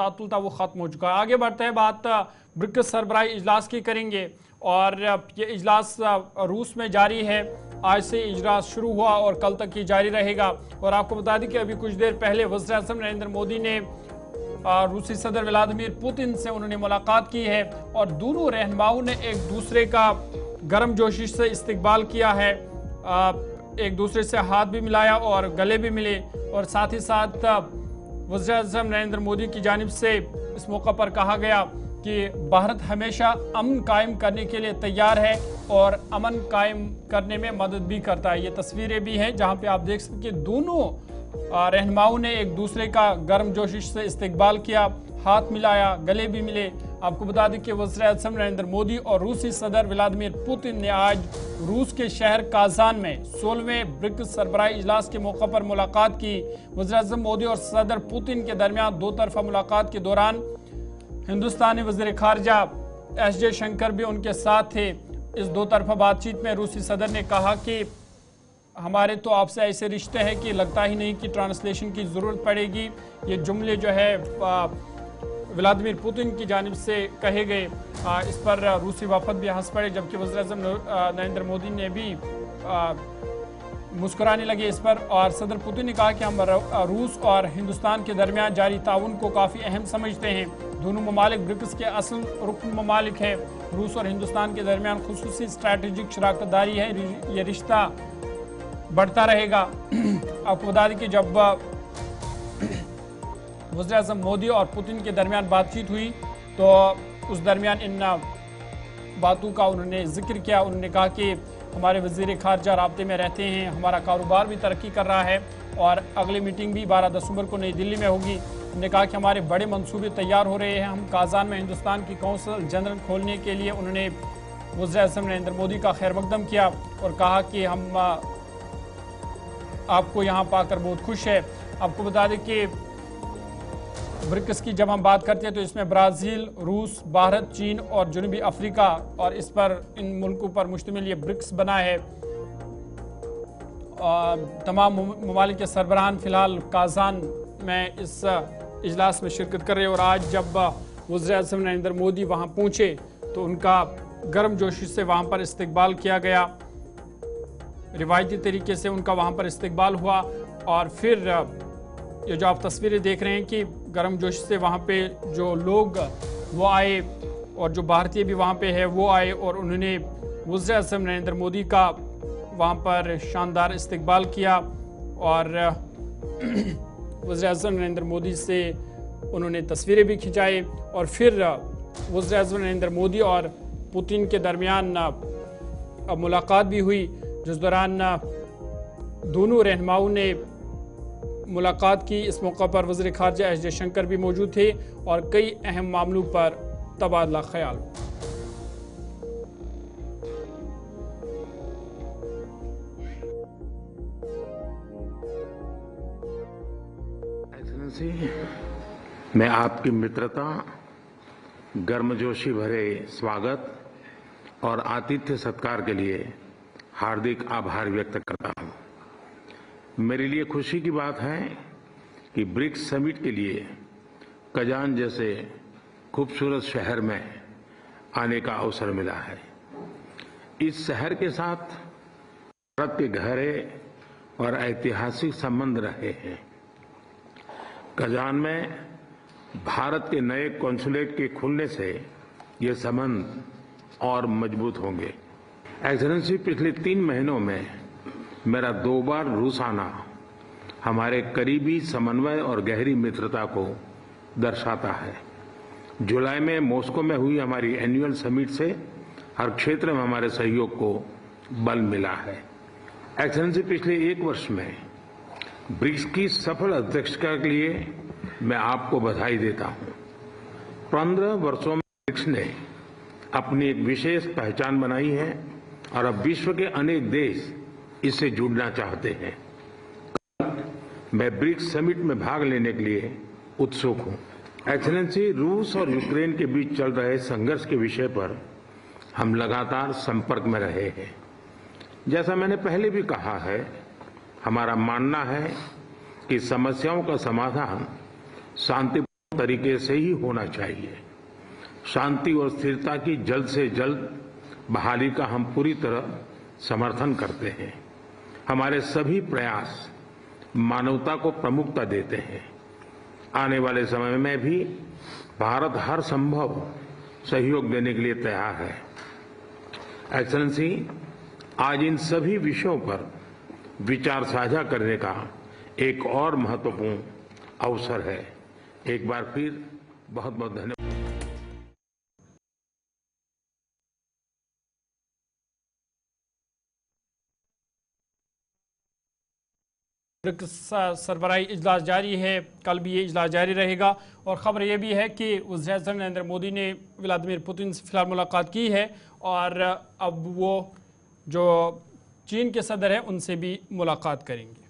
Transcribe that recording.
तातुल था वो ख़त्म हो चुका है। आगे बढ़ते हैं, बात ब्रिक्स सरबराही इजलास की करेंगे और ये इजलास रूस में जारी है। आज से इजलास शुरू हुआ और कल तक ही जारी रहेगा। और आपको बता दें कि अभी कुछ देर पहले वज़ीर-ए-आज़म नरेंद्र मोदी ने रूसी सदर व्लादिमीर पुतिन से उन्होंने मुलाकात की है और दोनों रहनुमाओं ने एक दूसरे का गर्मजोशी से इस्तकबाल किया है। एक दूसरे से हाथ भी मिलाया और गले भी मिले और साथ ही साथ वज़ीर-ए-आज़म नरेंद्र मोदी की जानिब से इस मौका पर कहा गया कि भारत हमेशा अमन कायम करने के लिए तैयार है और अमन कायम करने में मदद भी करता है। ये तस्वीरें भी हैं जहां पे आप देख सकते हैं कि दोनों रहनुमाओं ने एक दूसरे का गर्मजोशी से इस्तकबाल किया, हाथ मिलाया, गले भी मिले। आपको बता दें कि वज़ीर-ए-आज़म नरेंद्र मोदी और रूसी सदर व्लादिमीर पुतिन ने आज रूस के शहर काजान में 16वें ब्रिक्स सरबराही इजलास के मौके पर मुलाकात की। वज़ीर-ए-आज़म मोदी और सदर पुतिन के दरमियान दो तरफा मुलाकात के दौरान हिंदुस्तानी वज़ीर ख़ारजा एस जयशंकर भी उनके साथ थे। इस दो तरफा बातचीत में रूसी सदर ने कहा कि हमारे तो आपसे ऐसे रिश्ते हैं कि लगता ही नहीं कि ट्रांसलेशन की ज़रूरत पड़ेगी। ये जुमले जो है व्लादिमीर पुतिन की जानिब से कहे गए। इस पर रूसी वफद भी हंस पड़े, जबकि वज़ीर-ए-आज़म नरेंद्र मोदी ने भी मुस्कुराने लगे इस पर। और सदर पुतिन ने कहा कि हम रूस और हिंदुस्तान के दरमियान जारी ताउन को काफ़ी अहम समझते हैं। दोनों ममालिक ब्रिक्स के असल रुकन ममालिक हैं। रूस और हिंदुस्तान के दरमियान खुसूसी स्ट्रैटेजिक शराकतदारी है, ये रिश्ता बढ़ता रहेगा। आपको बता दें कि जब वज़ीर-ए-आज़म मोदी और पुतिन के दरमियान बातचीत हुई तो उस दरमियान इन बातों का उन्होंने जिक्र किया। उन्होंने कहा कि हमारे वज़ीर ख़ारजा राब्ते में रहते हैं, हमारा कारोबार भी तरक्की कर रहा है और अगली मीटिंग भी 12 दिसंबर को नई दिल्ली में होगी। उन्होंने कहा कि हमारे बड़े मंसूबे तैयार हो रहे हैं। हम काजान में हिंदुस्तान की कौंसल जनरल खोलने के लिए उन्होंने वज़ीर-ए-आज़म नरेंद्र मोदी का खैर मकदम किया और कहा कि हम आपको यहाँ पाकर बहुत खुश है। आपको बता दें कि ब्रिक्स की जब हम बात करते हैं तो इसमें ब्राज़ील, रूस, भारत, चीन और जनूबी अफ्रीका और इस पर इन मुल्कों पर मुश्तमिल ये ब्रिक्स बना है। तमाम ममालिक के सरबराहान फ़िलहाल काजान में इस इजलास में शिरकत कर रहे हैं और आज जब वज़ीर-ए-आज़म नरेंद्र मोदी वहाँ पहुँचे तो उनका गर्मजोशी से वहाँ पर इस्तकबाल किया गया। रिवायती तरीके से उनका वहाँ पर इस्तकबाल हुआ और फिर ये जो आप तस्वीरें देख रहे हैं कि गर्मजोशी से वहाँ पे जो लोग वो आए और जो भारतीय भी वहाँ पे है वो आए और उन्होंने वज़ीर-ए-आज़म नरेंद्र मोदी का वहाँ पर शानदार इस्तकबाल किया और वज़ीर-ए-आज़म नरेंद्र मोदी से उन्होंने तस्वीरें भी खिंचाई और फिर वज़ीर-ए-आज़म नरेंद्र मोदी और पुतिन के दरमियान मुलाकात भी हुई, जिस दौरान दोनों रहनुमाओं ने मुलाकात की। इस मौका पर वज़ीर ख़ारजा एस जयशंकर भी मौजूद थे और कई अहम मामलों पर तबादला ख्याल। एक्सेलेंसी, मैं आपकी मित्रता, गर्मजोशी भरे स्वागत और आतिथ्य सत्कार के लिए हार्दिक आभार व्यक्त करता हूं। मेरे लिए खुशी की बात है कि ब्रिक्स समिट के लिए कजान जैसे खूबसूरत शहर में आने का अवसर मिला है। इस शहर के साथ भारत के गहरे और ऐतिहासिक संबंध रहे हैं। कजान में भारत के नए कॉन्सुलेट के खुलने से ये संबंध और मजबूत होंगे। एक्सेलेंसी, पिछले 3 महीनों में मेरा 2 बार रूस आना हमारे करीबी समन्वय और गहरी मित्रता को दर्शाता है। जुलाई में मॉस्को में हुई हमारी एनुअल समिट से हर क्षेत्र में हमारे सहयोग को बल मिला है। एक्सेलेंसी, पिछले 1 वर्ष में ब्रिक्स की सफल अध्यक्षता के लिए मैं आपको बधाई देता हूं। 15 वर्षों में ब्रिक्स ने अपनी एक विशेष पहचान बनाई है और अब विश्व के अनेक देश इससे जुड़ना चाहते हैं। मैं ब्रिक्स समिट में भाग लेने के लिए उत्सुक हूं। एक्सेलेंसी, रूस और यूक्रेन के बीच चल रहे संघर्ष के विषय पर हम लगातार संपर्क में रहे हैं। जैसा मैंने पहले भी कहा है, हमारा मानना है कि समस्याओं का समाधान शांति तरीके से ही होना चाहिए। शांति और स्थिरता की जल्द से जल्द बहाली का हम पूरी तरह समर्थन करते हैं। हमारे सभी प्रयास मानवता को प्रमुखता देते हैं। आने वाले समय में भी भारत हर संभव सहयोग देने के लिए तैयार है। एक्सेलेंसी, आज इन सभी विषयों पर विचार साझा करने का एक और महत्वपूर्ण अवसर है। एक बार फिर बहुत बहुत धन्यवाद। ब्रिक्स सरबराही इजलास जारी है, कल भी ये इजलास जारी रहेगा। और ख़बर यह भी है कि वज़ीर-ए-आज़म नरेंद्र मोदी ने व्लादिमीर पुतिन से फिलहाल मुलाकात की है और अब वो जो चीन के सदर हैं उनसे भी मुलाकात करेंगे।